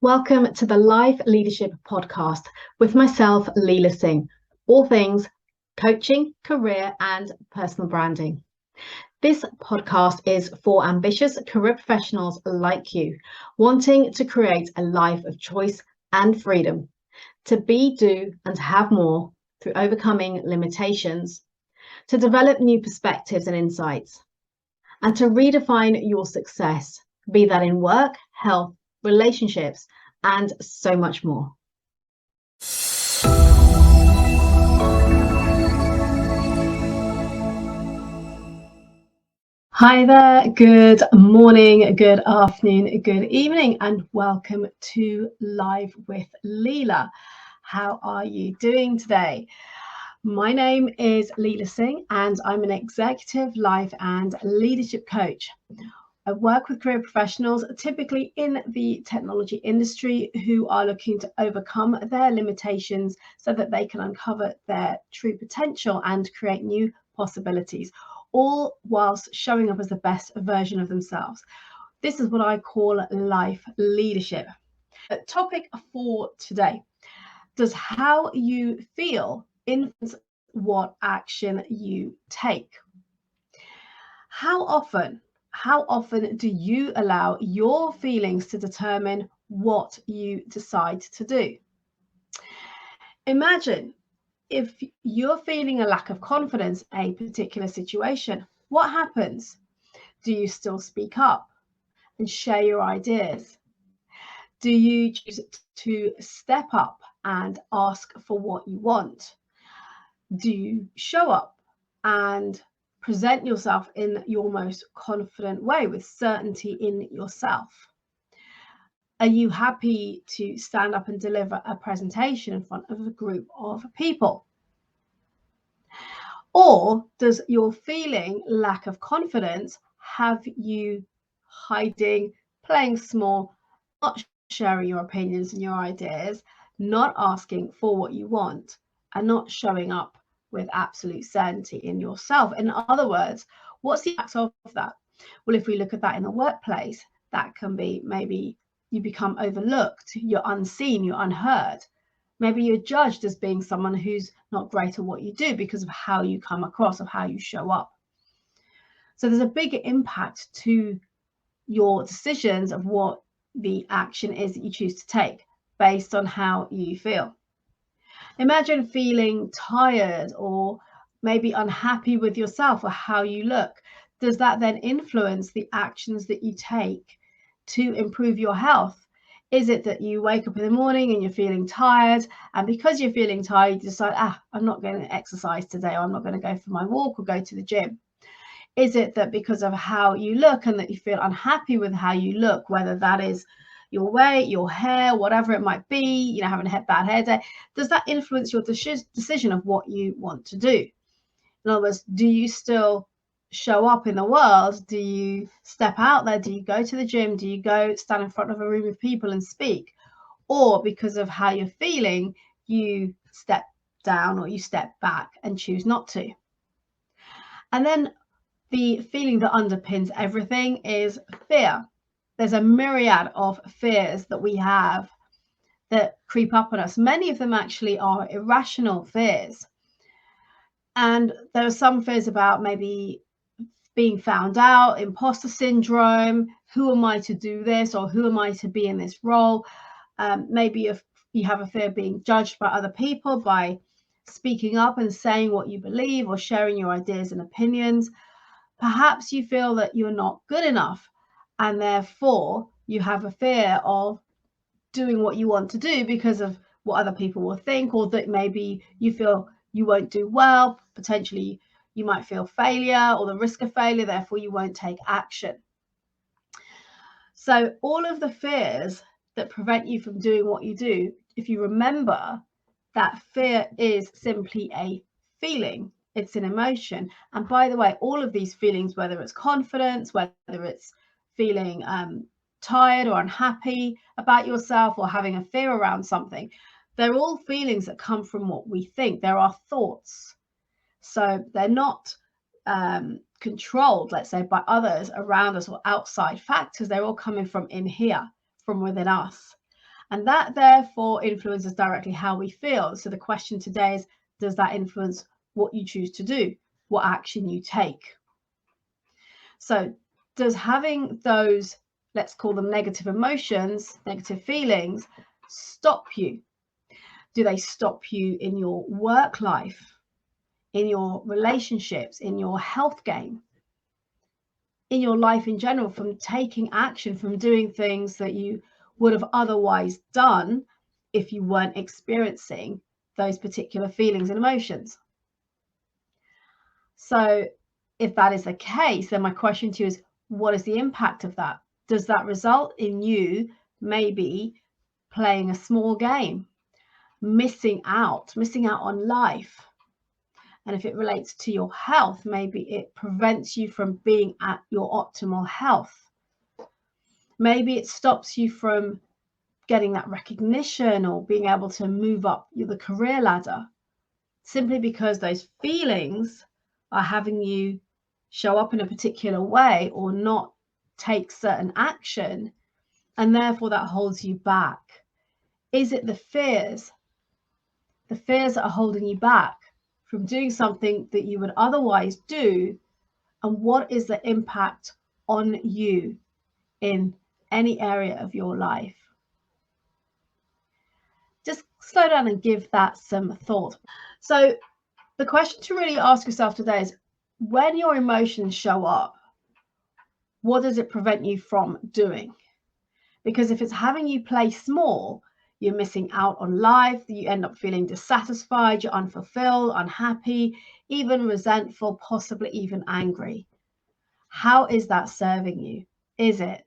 Welcome to the Life Leadership Podcast with myself, Leila Singh, all things coaching, career, and personal branding. This podcast is for ambitious career professionals like you, wanting to create a life of choice and freedom, to be, do, and have more through overcoming limitations, to develop new perspectives and insights, and to redefine your success, be that in work, health, relationships, and so much more. Hi there, good morning, good afternoon, good evening, and welcome to Live with Leila. How are you doing today? My name is Leila Singh and I'm an executive life and leadership coach. I work with career professionals, typically in the technology industry, who are looking to overcome their limitations so that they can uncover their true potential and create new possibilities, all whilst showing up as the best version of themselves. This is what I call life leadership. The topic for today: does how you feel influence what action you take? How often do you allow your feelings to determine what you decide to do? Imagine if you're feeling a lack of confidence in a particular situation, what happens? Do you still speak up and share your ideas? Do you choose to step up and ask for what you want? Do you show up and present yourself in your most confident way with certainty in yourself? Are you happy to stand up and deliver a presentation in front of a group of people? Or does your feeling lack of confidence have you hiding, playing small, not sharing your opinions and your ideas, not asking for what you want, and not showing up with absolute certainty in yourself? In other words, what's the impact of that? Well, if we look at that in the workplace, that can be maybe you become overlooked, you're unseen, you're unheard. Maybe you're judged as being someone who's not great at what you do because of how you come across, of how you show up. So there's a bigger impact to your decisions of what the action is that you choose to take based on how you feel. Imagine feeling tired or maybe unhappy with yourself or how you look. Does that then influence the actions that you take to improve your health? Is it that you wake up in the morning and you're feeling tired, and because you're feeling tired, you decide, I'm not going to exercise today, or I'm not going to go for my walk or go to the gym? Is it that because of how you look and that you feel unhappy with how you look, whether that is your weight, your hair, whatever it might be, having a bad hair day, does that influence your decision of what you want to do? In other words, do you still show up in the world? Do you step out there? Do you go to the gym? Do you go stand in front of a room of people and speak? Or because of how you're feeling, you step down or you step back and choose not to? And then the feeling that underpins everything is fear. There's a myriad of fears that we have that creep up on us. Many of them actually are irrational fears. And there are some fears about maybe being found out, imposter syndrome, who am I to do this, or who am I to be in this role? Maybe if you have a fear of being judged by other people by speaking up and saying what you believe or sharing your ideas and opinions. Perhaps you feel that you're not good enough, and therefore you have a fear of doing what you want to do because of what other people will think, or that maybe you feel you won't do well. Potentially you might feel failure or the risk of failure, therefore you won't take action. So all of the fears that prevent you from doing what you do, if you remember that fear is simply a feeling, it's an emotion. And by the way, all of these feelings, whether it's confidence, whether it's feeling tired or unhappy about yourself or having a fear around something, they're all feelings that come from what we think. There are thoughts. So they're not controlled, let's say, by others around us or outside factors. They're all coming from in here, from within us. And that therefore influences directly how we feel. So the question today is, does that influence what you choose to do, what action you take? So does having those, let's call them negative emotions, negative feelings, stop you? Do they stop you in your work life, in your relationships, in your health game, in your life in general, from taking action, from doing things that you would have otherwise done if you weren't experiencing those particular feelings and emotions? So if that is the case, then my question to you is, what is the impact of that? Does that result in you maybe playing a small game, missing out on life? And if it relates to your health, maybe it prevents you from being at your optimal health. Maybe it stops you from getting that recognition or being able to move up the career ladder, simply because those feelings are having you show up in a particular way or not take certain action, and therefore that holds you back. Is it the fears that are holding you back from doing something that you would otherwise do? And what is the impact on you in any area of your life? Just slow down and give that some thought. So the question to really ask yourself today is, when your emotions show up, what does it prevent you from doing? Because if it's having you play small, you're missing out on life, you end up feeling dissatisfied, you're unfulfilled, unhappy, even resentful, possibly even angry. How is that serving you? Is it?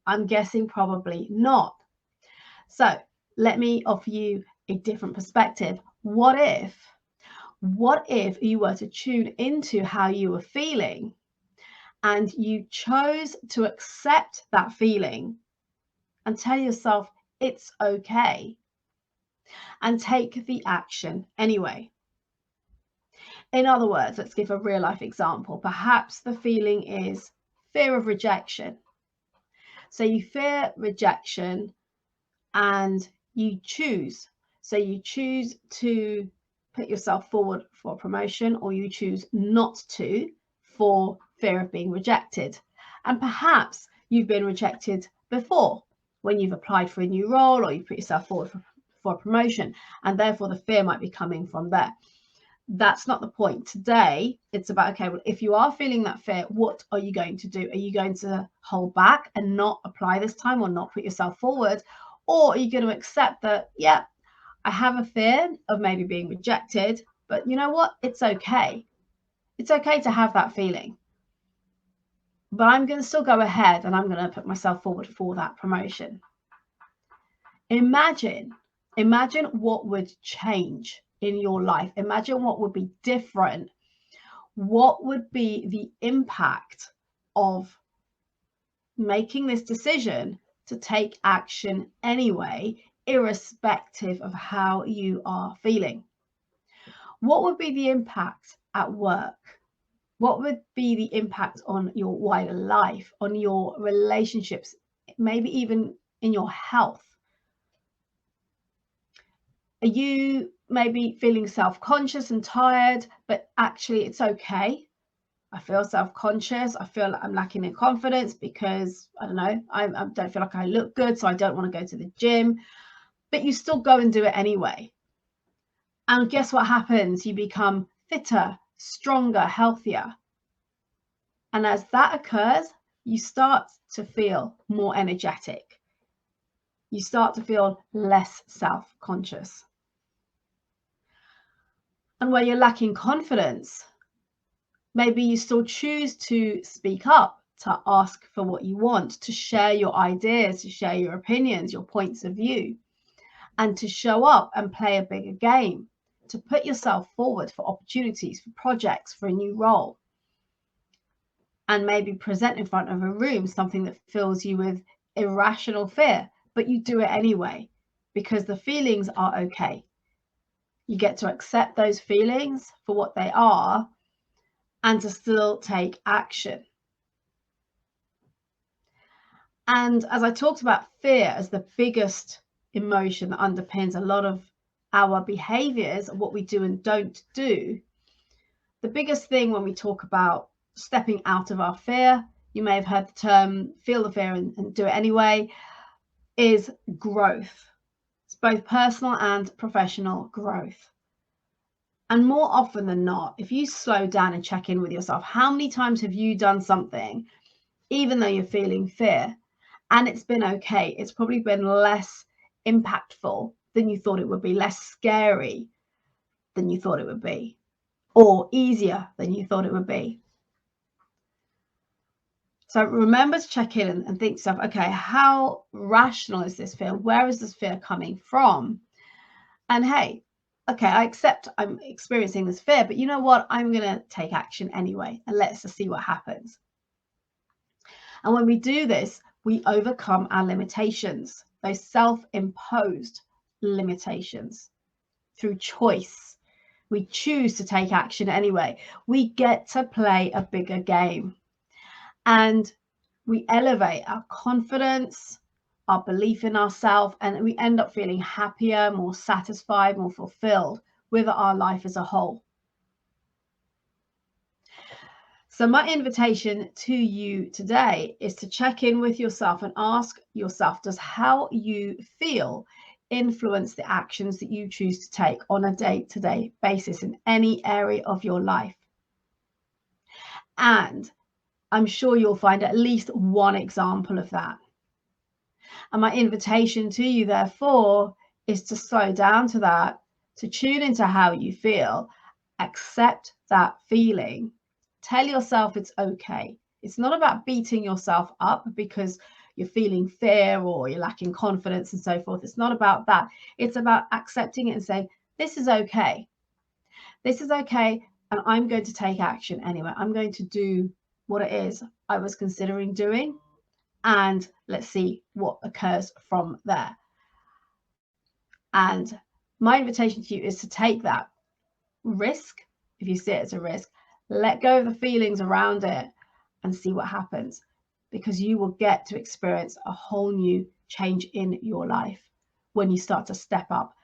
I'm guessing probably not. So let me offer you a different perspective. What if you were to tune into how you were feeling and you chose to accept that feeling and tell yourself it's okay and take the action anyway? In other words, let's give a real life example. Perhaps the feeling is fear of rejection. So you fear rejection and you choose. So you choose to put yourself forward for a promotion, or you choose not to for fear of being rejected. And perhaps you've been rejected before when you've applied for a new role or you put yourself forward for a promotion, and therefore the fear might be coming from there. That's not the point. Today, it's about, okay, well, if you are feeling that fear, what are you going to do? Are you going to hold back and not apply this time or not put yourself forward? Or are you going to accept that, yeah, I have a fear of maybe being rejected, but you know what? It's okay. It's okay to have that feeling. But I'm going to still go ahead and I'm going to put myself forward for that promotion. Imagine what would change in your life. Imagine what would be different. What would be the impact of making this decision to take action anyway, irrespective of how you are feeling? What would be the impact at work? What would be the impact on your wider life, on your relationships, maybe even in your health? Are you maybe feeling self-conscious and tired, but actually it's okay? I feel self-conscious. I feel like I'm lacking in confidence because, I don't know, I don't feel like I look good, so I don't want to go to the gym. But you still go and do it anyway. And guess what happens? You become fitter, stronger, healthier. And as that occurs, you start to feel more energetic. You start to feel less self-conscious. And where you're lacking confidence, maybe you still choose to speak up, to ask for what you want, to share your ideas, to share your opinions, your points of view, and to show up and play a bigger game, to put yourself forward for opportunities, for projects, for a new role, and maybe present in front of a room something that fills you with irrational fear, but you do it anyway because the feelings are okay. You get to accept those feelings for what they are and to still take action. And as I talked about fear as the biggest emotion that underpins a lot of our behaviors, what we do and don't do. The biggest thing when we talk about stepping out of our fear, you may have heard the term feel the fear and do it anyway, is growth. It's both personal and professional growth. And more often than not, if you slow down and check in with yourself, how many times have you done something, even though you're feeling fear, and it's been okay? It's probably been less impactful than you thought it would be, less scary than you thought it would be, or easier than you thought it would be. So remember to check in and think to yourself, okay, how rational is this fear? Where is this fear coming from? And hey, okay, I accept I'm experiencing this fear, but you know what? I'm going to take action anyway, and let's just see what happens. And when we do this, we overcome our limitations, those self-imposed limitations, through choice. We choose to take action anyway. We get to play a bigger game. And we elevate our confidence, our belief in ourselves, and we end up feeling happier, more satisfied, more fulfilled with our life as a whole. So my invitation to you today is to check in with yourself and ask yourself, does how you feel influence the actions that you choose to take on a day-to-day basis in any area of your life? And I'm sure you'll find at least one example of that. And my invitation to you, therefore, is to slow down to that, to tune into how you feel, accept that feeling, tell yourself it's okay. It's not about beating yourself up because you're feeling fear or you're lacking confidence and so forth. It's not about that. It's about accepting it and saying, this is okay. This is okay. And I'm going to take action anyway. I'm going to do what it is I was considering doing, and let's see what occurs from there. And my invitation to you is to take that risk, if you see it as a risk, let go of the feelings around it and see what happens, because you will get to experience a whole new change in your life when you start to step up.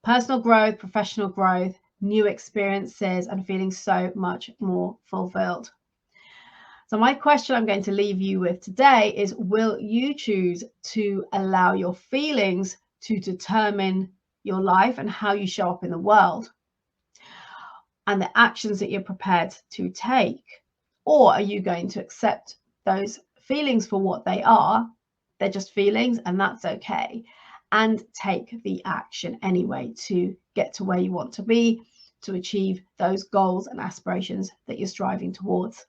Personal growth, professional growth, new experiences, and feeling so much more fulfilled. So my question I'm going to leave you with today is, will you choose to allow your feelings to determine your life and how you show up in the world and the actions that you're prepared to take? Or are you going to accept those feelings for what they are? They're just feelings, and that's okay. And take the action anyway to get to where you want to be, to achieve those goals and aspirations that you're striving towards.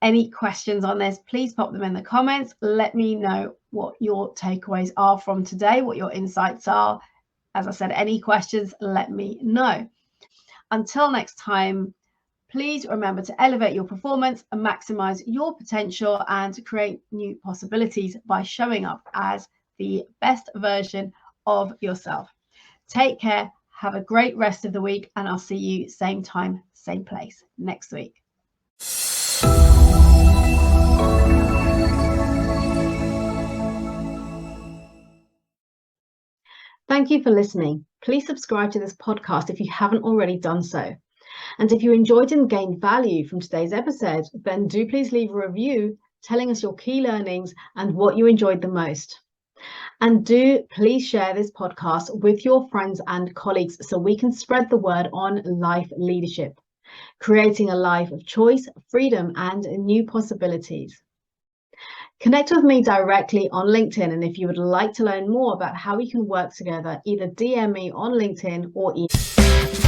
Any questions on this, please pop them in the comments. Let me know what your takeaways are from today, what your insights are. As I said, any questions, let me know. Until next time, please remember to elevate your performance and maximize your potential and create new possibilities by showing up as the best version of yourself. Take care, have a great rest of the week, and I'll see you same time, same place next week. Thank you for listening. Please subscribe to this podcast if you haven't already done so. And if you enjoyed and gained value from today's episode, then do please leave a review telling us your key learnings and what you enjoyed the most. And do please share this podcast with your friends and colleagues so we can spread the word on life leadership, creating a life of choice, freedom, and new possibilities. Connect with me directly on LinkedIn, and if you would like to learn more about how we can work together, either DM me on LinkedIn or email.